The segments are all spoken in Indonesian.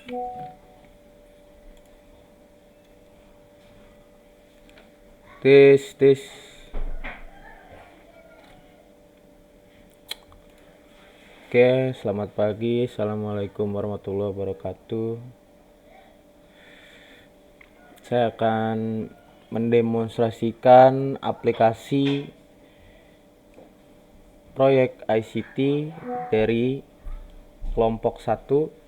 Tes, tes. Oke, selamat pagi. Assalamualaikum warahmatullahi wabarakatuh. Saya akan mendemonstrasikan aplikasi proyek ICT dari kelompok 1,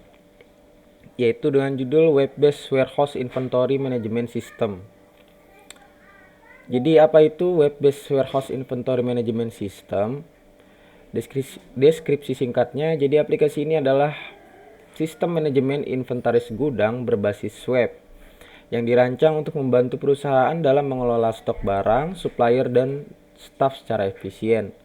yaitu dengan judul Web-Based Warehouse Inventory Management System. Jadi apa itu Web-Based Warehouse Inventory Management System? Deskripsi singkatnya, jadi aplikasi ini adalah sistem manajemen inventaris gudang berbasis web yang dirancang untuk membantu perusahaan dalam mengelola stok barang, supplier, dan staf secara efisien.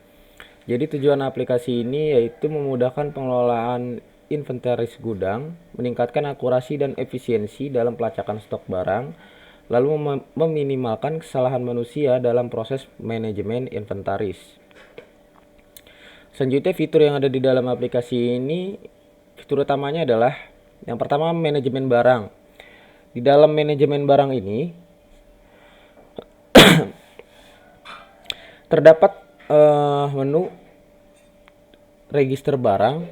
Jadi tujuan aplikasi ini yaitu memudahkan pengelolaan inventaris gudang, meningkatkan akurasi dan efisiensi dalam pelacakan stok barang, lalu meminimalkan kesalahan manusia dalam proses manajemen inventaris. Selanjutnya, fitur yang ada di dalam aplikasi ini, fitur utamanya adalah yang pertama, manajemen barang. Di dalam manajemen barang ini terdapat menu register barang,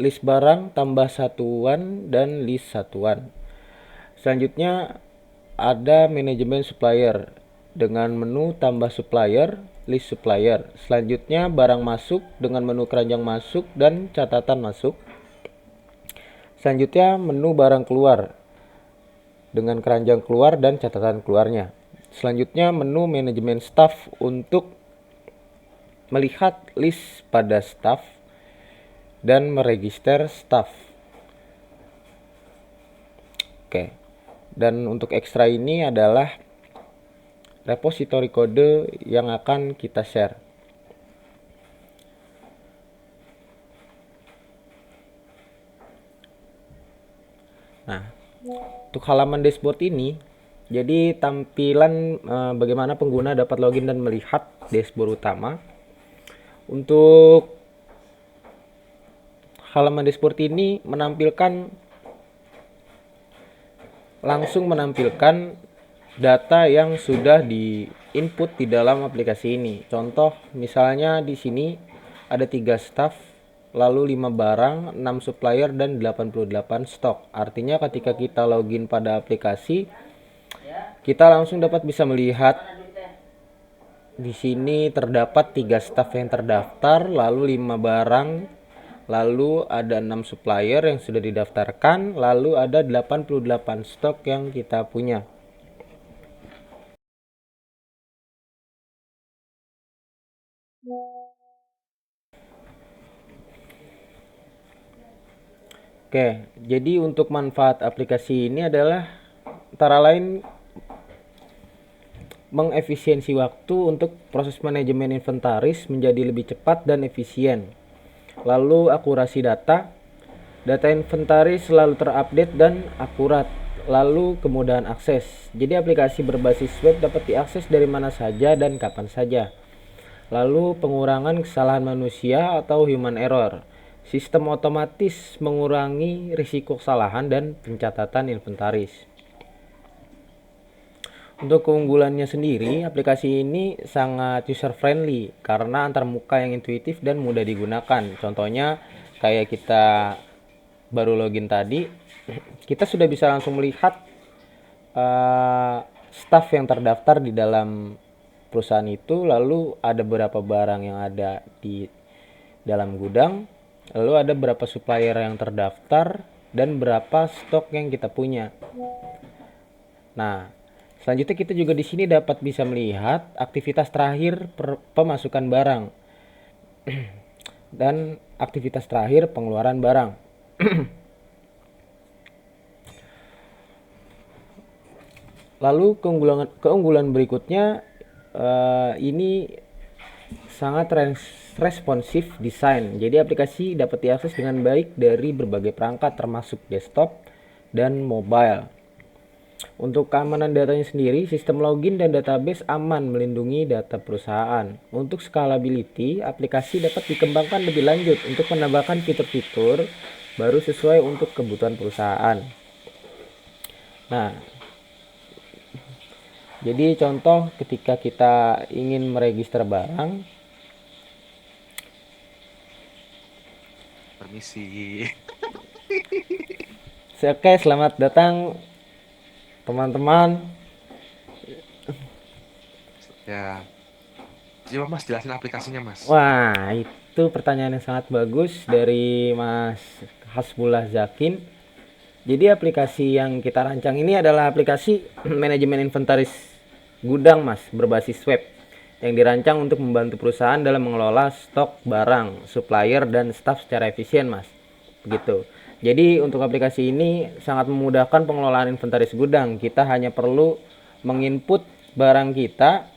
list barang, tambah satuan, dan list satuan. Selanjutnya ada manajemen supplier dengan menu tambah supplier, list supplier. Selanjutnya barang masuk dengan menu keranjang masuk dan catatan masuk. Selanjutnya menu barang keluar dengan keranjang keluar dan catatan keluarnya. Selanjutnya menu manajemen staff untuk melihat list pada staff dan meregister staff. Oke. Dan untuk ekstra ini adalah repositori kode yang akan kita share. Nah, untuk halaman dashboard ini, jadi tampilan bagaimana pengguna dapat login dan melihat dashboard utama. Untuk halaman dashboard ini langsung menampilkan data yang sudah di input di dalam aplikasi ini. Contoh misalnya di sini ada 3 staff, lalu 5 barang, 6 supplier, dan 88 stok. Artinya ketika kita login pada aplikasi, kita langsung dapat bisa melihat di sini terdapat 3 staff yang terdaftar, lalu 5 barang, lalu ada 6 supplier yang sudah didaftarkan, lalu ada 88 stok yang kita punya. Oke, jadi untuk manfaat aplikasi ini adalah antara lain mengefisiensi waktu untuk proses manajemen inventaris menjadi lebih cepat dan efisien. Lalu akurasi data inventaris selalu terupdate dan akurat. Lalu kemudahan akses. Jadi aplikasi berbasis web dapat diakses dari mana saja dan kapan saja. Lalu pengurangan kesalahan manusia atau human error. Sistem otomatis mengurangi risiko kesalahan dan pencatatan inventaris. Untuk keunggulannya sendiri, aplikasi ini sangat user friendly karena antarmuka yang intuitif dan mudah digunakan. Contohnya kayak kita baru login tadi, kita sudah bisa langsung melihat staff yang terdaftar di dalam perusahaan itu, lalu ada berapa barang yang ada di dalam gudang, lalu ada berapa supplier yang terdaftar, dan berapa stok yang kita punya. Nah, selanjutnya kita juga di sini dapat bisa melihat aktivitas terakhir pemasukan barang dan aktivitas terakhir pengeluaran barang. Lalu keunggulan berikutnya, ini sangat responsif desain. Jadi aplikasi dapat diakses dengan baik dari berbagai perangkat termasuk desktop dan mobile. Untuk keamanan datanya sendiri, sistem login dan database aman melindungi data perusahaan. Untuk scalability, aplikasi dapat dikembangkan lebih lanjut untuk menambahkan fitur-fitur baru sesuai untuk kebutuhan perusahaan. Nah, jadi contoh ketika kita ingin meregister barang, Permisi. oke, selamat datang teman-teman. Ya, coba Mas jelasin aplikasinya Mas. Wah, itu pertanyaan yang sangat bagus dari Mas Hasbullah Zakin. Jadi aplikasi yang kita rancang ini adalah aplikasi manajemen inventaris gudang, Mas, berbasis web yang dirancang untuk membantu perusahaan dalam mengelola stok barang, supplier, dan staf secara efisien, Mas. Begitu. Jadi untuk aplikasi ini sangat memudahkan pengelolaan inventaris gudang. Kita hanya perlu menginput barang kita,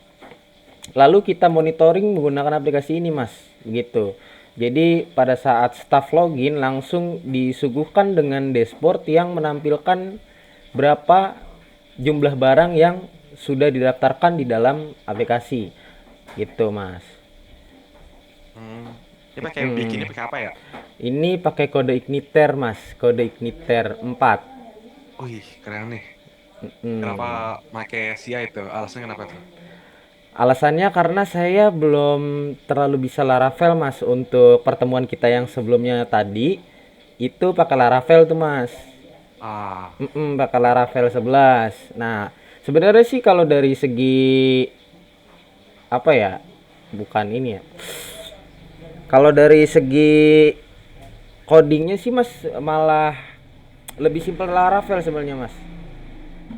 lalu kita monitoring menggunakan aplikasi ini, Mas. Begitu. Jadi pada saat staff login langsung disuguhkan dengan dashboard yang menampilkan berapa jumlah barang yang sudah didaftarkan di dalam aplikasi. Gitu, Mas. Hmm. Ini bikinnya pakai apa ya? Ini pakai kode Igniter, Mas. Kode Igniter 4. Wih, keren nih. Kenapa pakai SIA itu? Alasannya kenapa tuh? Alasannya karena saya belum terlalu bisa Laravel, Mas. Untuk pertemuan kita yang sebelumnya tadi itu pakai Laravel tuh, Mas. Ah, Pakai Laravel 11. Nah, sebenarnya sih kalau dari segi apa ya? Bukan ini ya. Kalau dari segi codingnya sih, Mas, malah lebih simpel Laravel sebenarnya, Mas.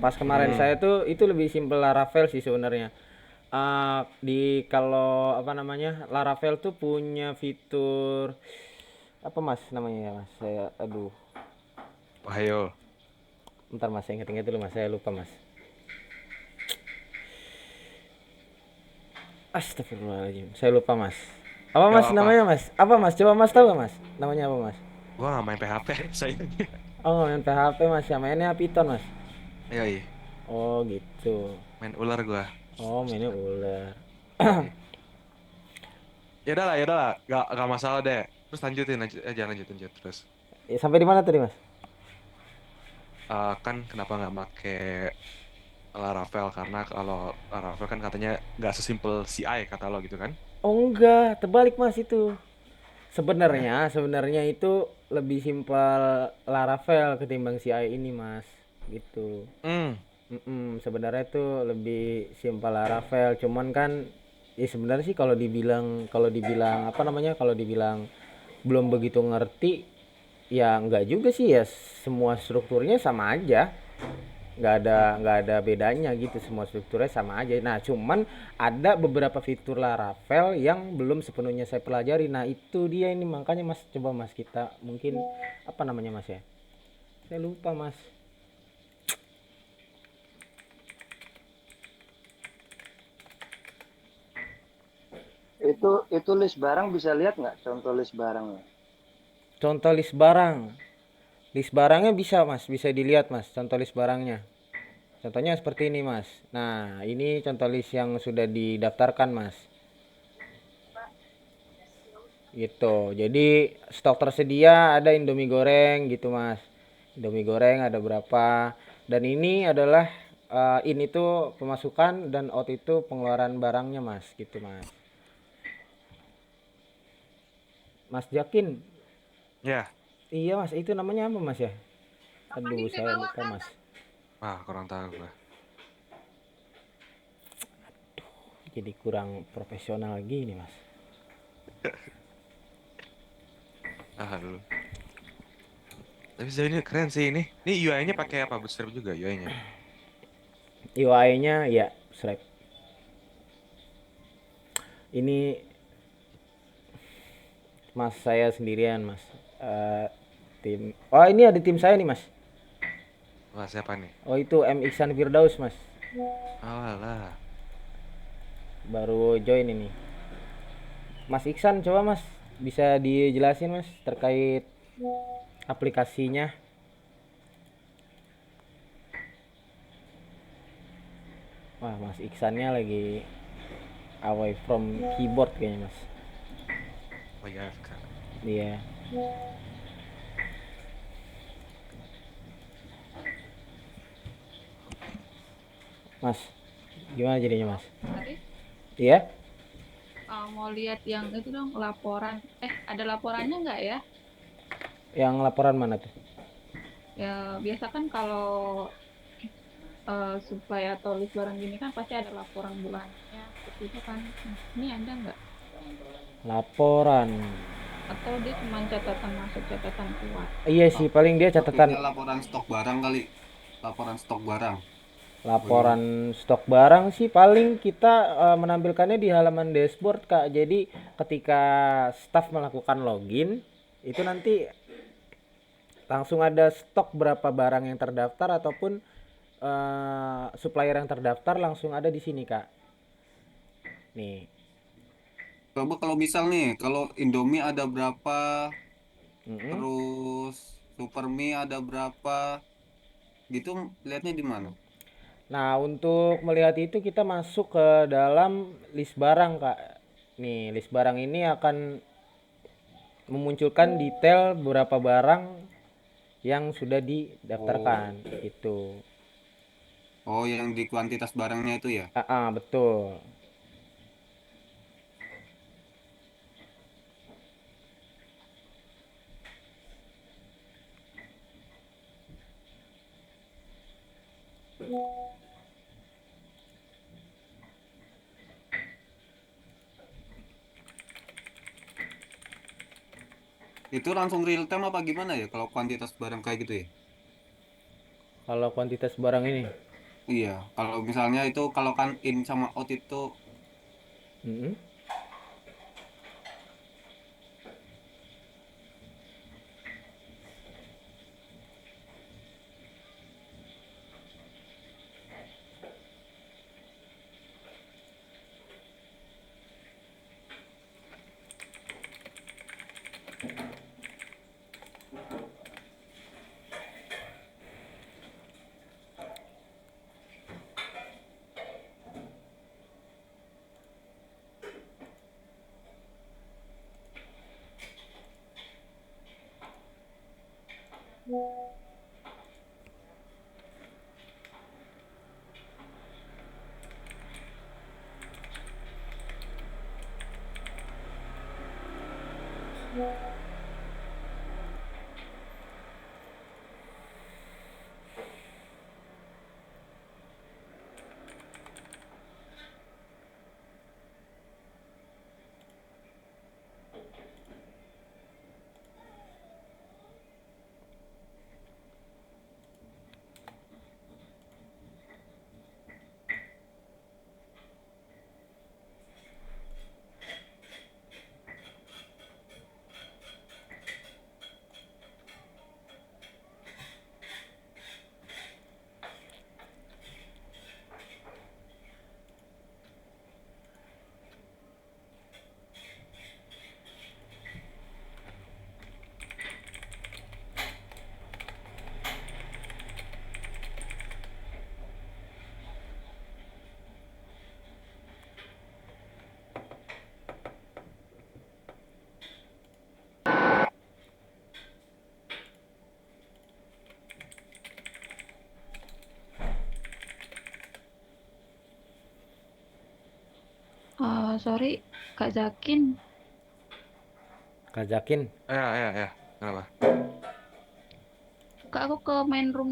Pas kemarin hmm. saya tuh itu lebih simpel Laravel sih sebenarnya. Di kalau apa namanya, Laravel tuh punya fitur apa, Mas, namanya ya, Mas? Saya aduh, Ohio. bentar, Mas, saya ingat-ingat dulu, Mas. Saya lupa, Mas. Astagfirullahaladzim, saya lupa, Mas. Apa, Gak Mas, apa-apa. namanya, Mas? Apa, Mas? Coba Mas tahu gak, Mas? Namanya apa, Mas? Gua nggak main PHP, saya. Oh, main PHP, Mas. Ya mainnya Python, Mas. Iya, iya. Oh, gitu. Main ular gua. Oh, mainnya ular. Iya. Ya udah lah. Gak masalah deh. Terus lanjutin, jangan lanjutin terus. Sampai di mana tadi, Mas? Kan kenapa nggak pakai Laravel? Karena kalau Laravel kan katanya nggak sesimpel CI kata lo gitu kan? Oh, enggak, terbalik, Mas, itu. Eh, Sebenarnya itu lebih simpel Laravel ketimbang CI ini, Mas. Gitu. hmm. Sebenarnya itu lebih simpel Laravel, cuman kan ya sebenarnya sih kalau dibilang apa namanya, kalau dibilang belum begitu ngerti, ya enggak juga sih, ya semua strukturnya sama aja. Nggak ada bedanya gitu, semua strukturnya sama aja. Nah, cuman ada beberapa fitur Laravel yang belum sepenuhnya saya pelajari. Nah, itu dia ini, makanya, Mas, coba, Mas, kita mungkin apa namanya, Mas, ya, saya lupa, Mas. Itu list barang bisa lihat nggak contoh list barangnya? Contoh list barangnya bisa, Mas, bisa dilihat, Mas, contoh list barangnya. Contohnya seperti ini, Mas. Nah, ini contoh list yang sudah didaftarkan, Mas. Gitu. Jadi stok tersedia ada Indomie goreng gitu, Mas. Indomie goreng ada berapa? Dan ini adalah in itu pemasukan dan out itu pengeluaran barangnya, Mas. Gitu, Mas. Mas Jakin. Ya, Iya, Mas. Itu namanya apa, Mas, ya? Aduh, saya lupa, Mas. kurang tahu gua. Jadi kurang profesional gini, Mas. Dulu. Tapi sejauh ini keren sih ini. Ini UI-nya pakai apa? Bootstrap juga UI-nya. UI-nya ya Stripe. Ini Mas, saya sendirian, Mas. Eh, tim. Oh, ini ada tim saya nih, Mas. Wah, siapa nih? Oh, itu M Iksan Firdaus, Mas. Alah. Baru join ini. Mas Iksan, coba, Mas, bisa dijelasin, Mas, terkait aplikasinya. Wah, Mas Iksannya lagi away from keyboard kayaknya, Mas. Oh iya, FK. Iya. Mas. Gimana jadinya, Mas? Tadi Iya? mau lihat yang itu dong laporan. Ada laporannya nggak ya? Yang laporan mana tuh? Ya biasa kan kalau supply atau list barang gini kan pasti ada laporan bulanannya seperti itu kan. Nah, ini ada nggak? Laporan. Atau dia cuma catatan masuk, catatan keluar? Iya sih, paling dia catatan Maksudnya laporan stok barang kali. Laporan stok barang. laporan stok barang sih paling kita menampilkannya di halaman dashboard, Kak. Jadi ketika staff melakukan login, itu nanti langsung ada stok berapa barang yang terdaftar ataupun supplier yang terdaftar langsung ada di sini, Kak. Nih. Coba kalau misal nih, kalau Indomie ada berapa, Mm-mm. terus Supermie ada berapa, gitu lihatnya di mana? Nah, untuk melihat itu kita masuk ke dalam list barang, Kak. Nih, list barang ini akan memunculkan detail beberapa barang yang sudah didaftarkan gitu. Oh, yang di kuantitas barangnya itu ya? Betul. Itu langsung real time apa gimana ya kalau kuantitas barang kayak gitu ya? Kalau kuantitas barang ini, Iya, kalau misalnya itu kalau kan in sama out itu mm-mm. Sorry, Kak Zakin. Kajakin. Ya. Kenapa? Kak, aku ke main room